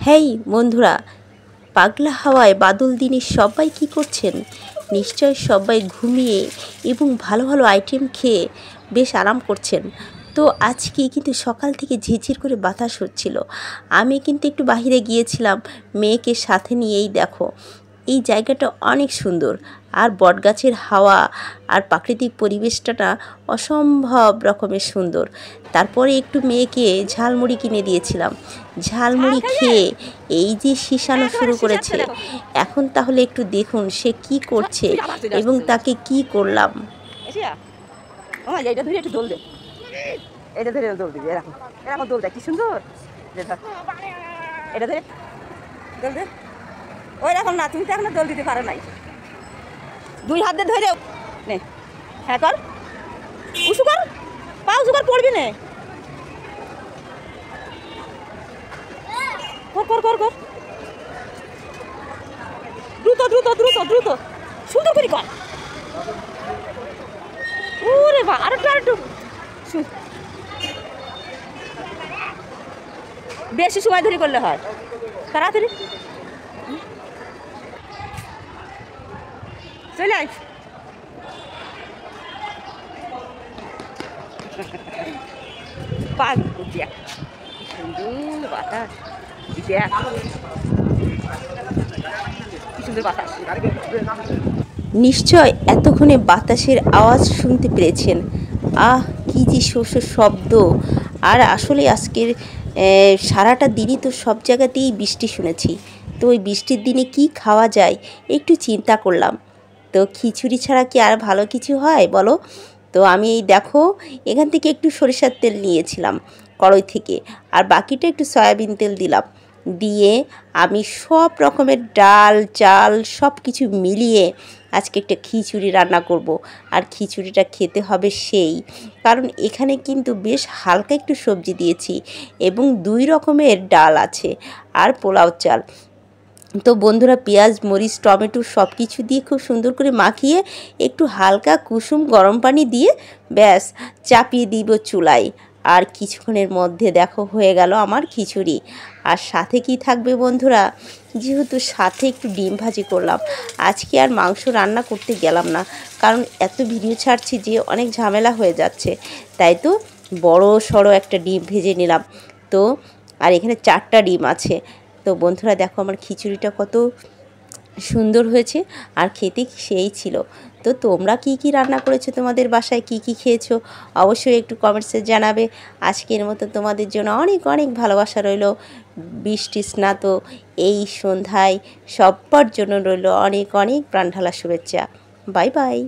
হেই বন্ধুরা, পাগলা হাওয়ায় বাদল দিনে সবাই কি করছেন? নিশ্চয় সবাই ঘুমিয়ে এবং ভালো ভালো আইটেম খেয়ে বেশ আরাম করছেন। তো আজকে কিন্তু সকাল থেকে ঝিরঝির করে বাতাস হচ্ছিল। আমি কিন্তু একটু বাইরে গিয়েছিলাম মেয়েকে সাথে নিয়েই। দেখো এই জায়গাটা অনেক সুন্দর, আর বটগাছের হাওয়া আর প্রাকৃতিক পরিবেশটা না অসম্ভব রকমের সুন্দর। তারপরে একটু মেয়েকে ঝালমুড়ি কিনে দিয়েছিলাম। ঝালমুড়ি খেয়ে এই যে শিশানো শুরু করেছে। এখন তাহলে একটু দেখুন সে কি করছে এবং তাকে কি করলাম। এটা ধরে একটু দোল দে, এটা ধরে দোল দিবি, এরকম এরকম দোল দেয় কি সুন্দর। এটা ধরে দোল দে। ওই রকম না, তুমি তো এখনো দোল দিতে পারো নাই। দুই হাত দিয়ে ধরে নে, হ্যাঁ কর, উঁচু কর, পা উঁচু কর, পড়বি নে, কর কর কর কর, দ্রুত দ্রুত দ্রুত দ্রুত, সুন্দর করে কর। ওরে বা, আরেকটু আরেকটু, বেশি সময় ধরে করলে হয়, তাড়াতাড়ি চলে আয়। পাগ দেখ, সুন্দর বাতাস, দেখ সুন্দর বাতাস। নিশ্চয় এতক্ষণে বাতাসের আওয়াজ শুনতে পেরেছেন। আহ, কি যে শব্দ! আর আসলে আজকের সারাটা দিনই তো সব জায়গাতেই বৃষ্টি শুনেছি। তো ওই বৃষ্টির দিনে কি খাওয়া যায় একটু চিন্তা করলাম। তো খিচুড়ি ছাড়া কি আর ভালো কিছু হয় বলো? তো আমি এই দেখো এখান থেকে একটু সরিষার তেল নিয়েছিলাম কড়াই থেকে, আর বাকিটা একটু সয়াবিন তেল দিলাম। দিয়ে আমি সব রকমের ডাল চাল সব কিছু মিলিয়ে আজকে একটা খিচুড়ি রান্না করব। আর খিচুড়িটা খেতে হবে সেই, কারণ এখানে কিন্তু বেশ হালকা একটু সবজি দিয়েছি এবং 2 রকমের ডাল আছে আর পোলাও চাল। তো বন্ধুরা, পেঁয়াজ মরিচ টমেটো সব কিছু দিয়ে খুব সুন্দর করে মাখিয়ে একটু হালকা কুসুম গরম পানি দিয়ে ব্যাস চাপিয়ে দিব চুলায়। আর কিছুক্ষণের মধ্যে দেখো হয়ে গেল আমার খিচুড়ি। আর সাথে কি থাকবে বন্ধুরা? যেহেতু সাথে একটু ডিম ভাজি করলাম। আজকে আর মাংস রান্না করতে গেলাম না, কারণ এত ভিডিও ছাড়ছি যে অনেক ঝামেলা হয়ে যাচ্ছে। তাই তো বড় সড়ো একটা ডিম ভেজে নিলাম। তো আর এখানে 4টা ডিম আছে। তো বন্ধুরা দেখো আমার খিচুড়িটা কত সুন্দর হয়েছে, আর খেতে সেই ছিল। তো তোমরা কি কি রান্না করেছো, তোমাদের বাসায় কি কি খেয়েছো অবশ্যই একটু কমেন্টসে জানাবে। আজকের মতো তোমাদের জন্য অনেক অনেক ভালোবাসা রইল। বৃষ্টি স্নাত এই সন্ধ্যায় সবার জন্য রইল অনেক অনেক প্রাণঢালা শুভেচ্ছা। Bye bye.